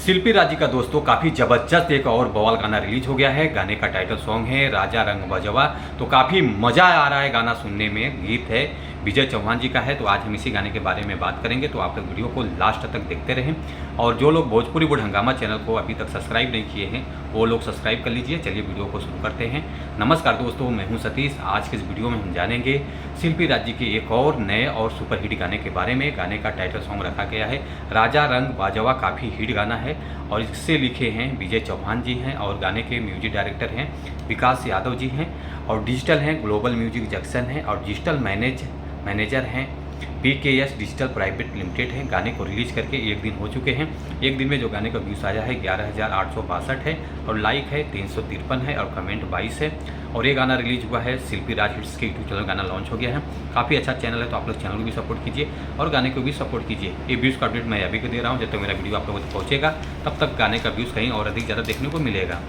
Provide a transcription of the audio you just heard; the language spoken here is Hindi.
शिल्पी राजी का दोस्तों काफ़ी ज़बरदस्त एक और बवाल गाना रिलीज हो गया है। गाने का टाइटल सॉन्ग है राजा रंग बजवा। तो काफ़ी मज़ा आ रहा है गाना सुनने में। गीत है विजय चौहान जी का है। तो आज हम इसी गाने के बारे में बात करेंगे, तो आप लोग वीडियो को लास्ट तक देखते रहें। और जो लोग भोजपुरी बुढ़ हंगामा चैनल को अभी तक सब्सक्राइब नहीं किए हैं वो लोग सब्सक्राइब कर लीजिए। चलिए वीडियो को शुरू करते हैं। नमस्कार दोस्तों, मैं हूं सतीश। आज के इस वीडियो में हम जानेंगे शिल्पी राजी के एक और नए और सुपरहिट गाने के बारे में। गाने का टाइटल सॉन्ग रखा गया है राजा रंग बाजवा। काफ़ी हिट गाना है और इससे लिखे हैं विजय चौहान जी हैं और गाने के म्यूजिक डायरेक्टर हैं विकास यादव जी हैं और डिजिटल हैं ग्लोबल म्यूजिक जंक्शन है और डिजिटल मैनेजर हैं PKS डिजिटल प्राइवेट लिमिटेड है। गाने को रिलीज करके एक दिन हो चुके हैं। एक दिन में जो गाने का व्यूज़ आया है 11,862 है और लाइक है 353 है और कमेंट 22 है। और ये गाना रिलीज हुआ है शिल्पी राज हिट्स के यूट्यूब चैनल। गाना लॉन्च हो गया है। काफ़ी अच्छा चैनल है, तो आप लोग चैनल को भी सपोर्ट कीजिए और गाने को भी सपोर्ट कीजिए। ये व्यूज़ का अपडेट मैं अभी को दे रहा हूँ। जब तक मेरा वीडियो आप लोगों तक पहुँचेगा तब तक गाने का व्यूज़ कहीं और अधिक ज़्यादा देखने को मिलेगा।